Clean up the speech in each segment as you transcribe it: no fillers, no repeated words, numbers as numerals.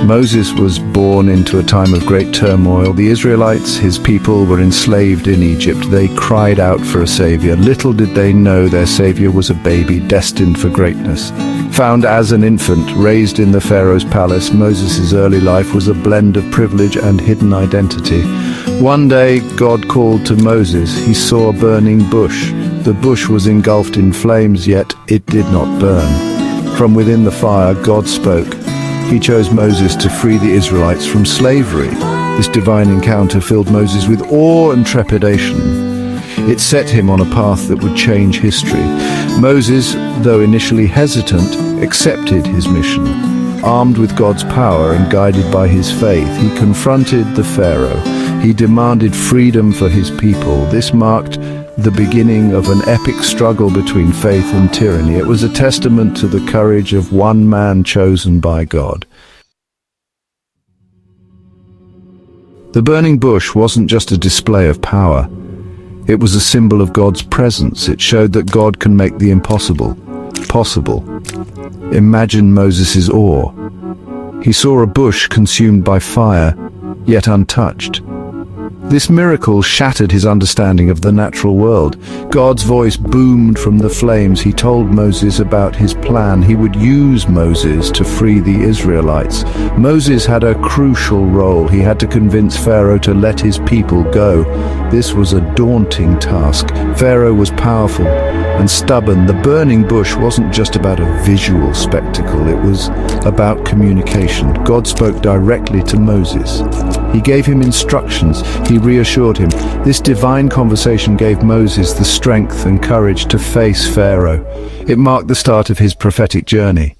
Moses was born into a time of great turmoil. The Israelites, his people, were enslaved in Egypt. They cried out for a savior. Little did they know their savior was a baby destined for greatness. Found as an infant, raised in the Pharaoh's palace, Moses' early life was a blend of privilege and hidden identity. One day, God called to Moses. He saw a burning bush. The bush was engulfed in flames, yet it did not burn. From within the fire, God spoke. He chose Moses to free the Israelites from slavery. This divine encounter filled Moses with awe and trepidation. It set him on a path that would change history. Moses, though initially hesitant, accepted his mission. Armed with God's power and guided by his faith, he confronted the Pharaoh. He demanded freedom for his people. This marked the beginning of an epic struggle between faith and tyranny. It was a testament to the courage of one man chosen by God. The burning bush wasn't just a display of power. It was a symbol of God's presence. It showed that God can make the impossible possible. Imagine Moses' awe. He saw a bush consumed by fire, yet untouched. This miracle shattered his understanding of the natural world. God's voice boomed from the flames. He told Moses about his plan. He would use Moses to free the Israelites. Moses had a crucial role. He had to convince Pharaoh to let his people go. This was a daunting task. Pharaoh was powerful and stubborn. The burning bush wasn't just about a visual spectacle. It was about communication. God spoke directly to Moses. He gave him instructions. He reassured him. This divine conversation gave Moses the strength and courage to face Pharaoh. It marked the start of his prophetic journey.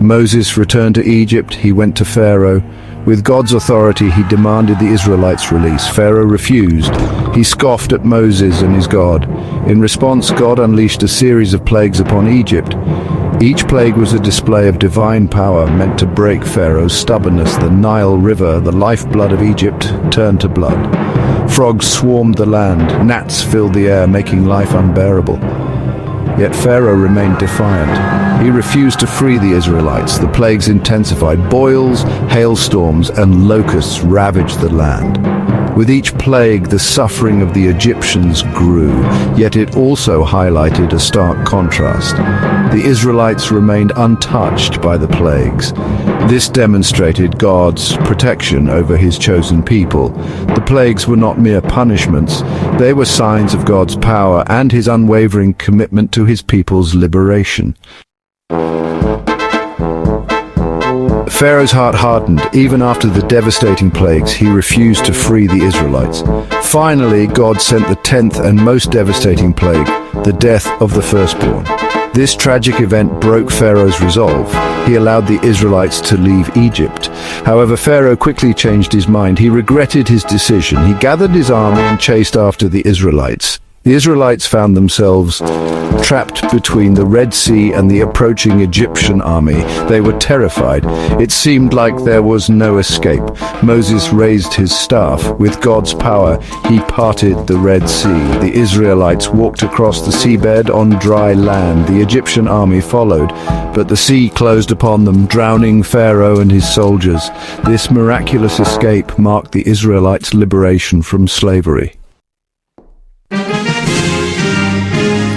Moses returned to Egypt. He went to Pharaoh. With God's authority, he demanded the Israelites' release. Pharaoh refused. He scoffed at Moses and his God. In response, God unleashed a series of plagues upon Egypt. Each plague was a display of divine power meant to break Pharaoh's stubbornness. The Nile River, the lifeblood of Egypt, turned to blood. Frogs swarmed the land. Gnats filled the air, making life unbearable. Yet Pharaoh remained defiant. He refused to free the Israelites. The plagues intensified. Boils, hailstorms, and locusts ravaged the land. With each plague, the suffering of the Egyptians grew, yet it also highlighted a stark contrast. The Israelites remained untouched by the plagues. This demonstrated God's protection over his chosen people. The plagues were not mere punishments. They were signs of God's power and his unwavering commitment to his people's liberation. Pharaoh's heart hardened. Even after the devastating plagues, he refused to free the Israelites. Finally, God sent the 10th and most devastating plague, the death of the firstborn. This tragic event broke Pharaoh's resolve. He allowed the Israelites to leave Egypt. However, Pharaoh quickly changed his mind. He regretted his decision. He gathered his army and chased after the Israelites. The Israelites found themselves trapped between the Red Sea and the approaching Egyptian army. They were terrified. It seemed like there was no escape. Moses raised his staff. With God's power, he parted the Red Sea. The Israelites walked across the seabed on dry land. The Egyptian army followed, but the sea closed upon them, drowning Pharaoh and his soldiers. This miraculous escape marked the Israelites' liberation from slavery.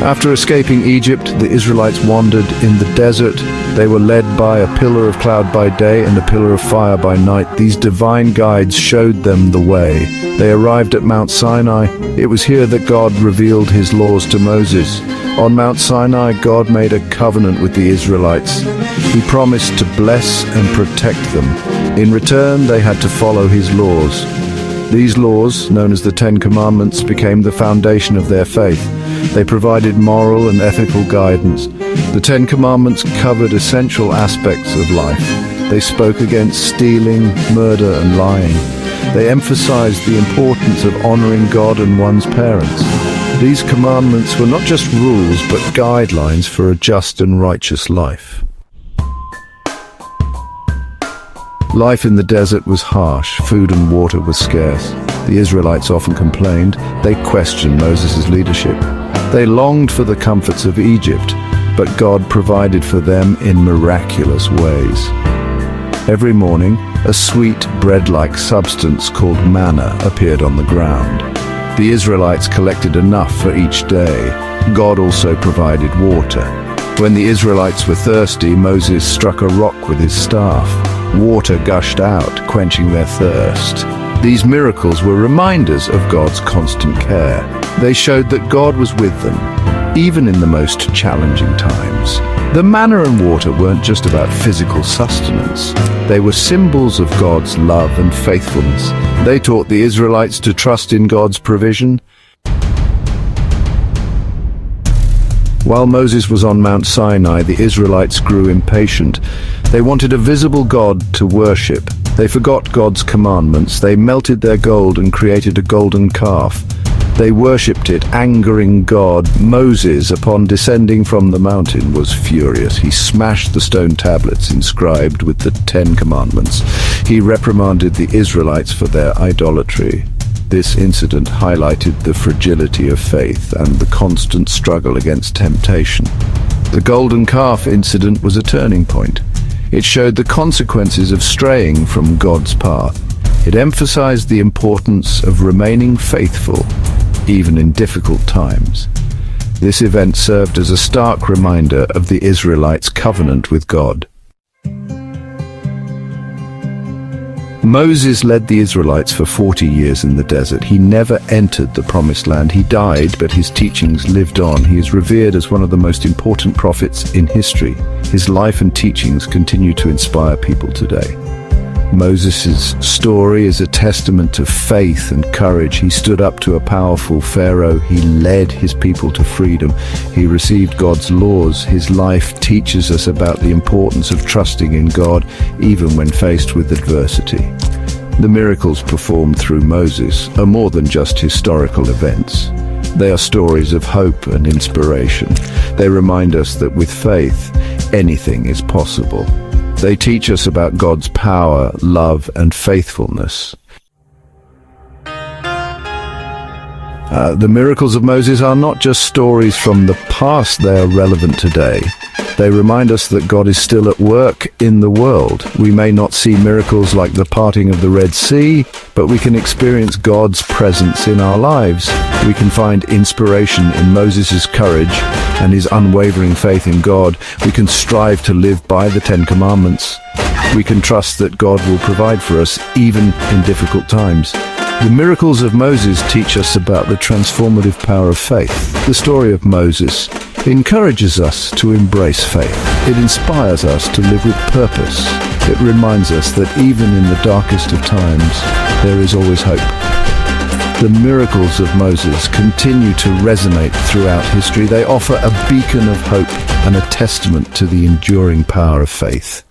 After escaping Egypt, the Israelites wandered in the desert. They were led by a pillar of cloud by day and a pillar of fire by night. These divine guides showed them the way. They arrived at Mount Sinai. It was here that God revealed his laws to Moses. On Mount Sinai, God made a covenant with the Israelites. He promised to bless and protect them. In return, they had to follow his laws. These laws, known as the Ten Commandments, became the foundation of their faith. They provided moral and ethical guidance. The Ten Commandments covered essential aspects of life. They spoke against stealing, murder, and lying. They emphasized the importance of honoring God and one's parents. These commandments were not just rules, but guidelines for a just and righteous life. Life in the desert was harsh. Food and water were scarce. The Israelites often complained. They questioned Moses' leadership. They longed for the comforts of Egypt. but God provided for them in miraculous ways. Every morning, a sweet bread-like substance called manna appeared on the ground. The Israelites collected enough for each day. God also provided water. When the Israelites were thirsty, Moses struck a rock with his staff. Water gushed out, quenching their thirst. These miracles were reminders of God's constant care. They showed that God was with them, even in the most challenging times. The manna and water weren't just about physical sustenance. They were symbols of God's love and faithfulness. They taught the Israelites to trust in God's provision. While Moses was on Mount Sinai, the Israelites grew impatient. They wanted a visible God to worship. They forgot God's commandments. They melted their gold and created a golden calf. They worshipped it, angering God. Moses, upon descending from the mountain, was furious. He smashed the stone tablets inscribed with the 10 Commandments. He reprimanded the Israelites for their idolatry. This incident highlighted the fragility of faith and the constant struggle against temptation. The golden calf incident was a turning point. It showed the consequences of straying from God's path. It emphasized the importance of remaining faithful, even in difficult times. This event served as a stark reminder of the Israelites' covenant with God. Moses led the Israelites for 40 years in the desert. He never entered the promised land. He died, but his teachings lived on. He is revered as one of the most important prophets in history. His life and teachings continue to inspire people today. Moses' story is a testament to faith and courage. He stood up to a powerful Pharaoh. He led his people to freedom. He received God's laws. His life teaches us about the importance of trusting in God, even when faced with adversity. The miracles performed through Moses are more than just historical events. They are stories of hope and inspiration. They remind us that with faith, anything is possible. They teach us about God's power, love, and faithfulness. The miracles of Moses are not just stories from the past, they are relevant today. They remind us that God is still at work in the world. We may not see miracles like the parting of the Red Sea, but we can experience God's presence in our lives. We can find inspiration in Moses' courage and his unwavering faith in God. We can strive to live by the 10 Commandments. We can trust that God will provide for us even in difficult times. The miracles of Moses teach us about the transformative power of faith. The story of Moses encourages us to embrace faith. It inspires us to live with purpose. It reminds us that even in the darkest of times, there is always hope. The miracles of Moses continue to resonate throughout history. They offer a beacon of hope and a testament to the enduring power of faith.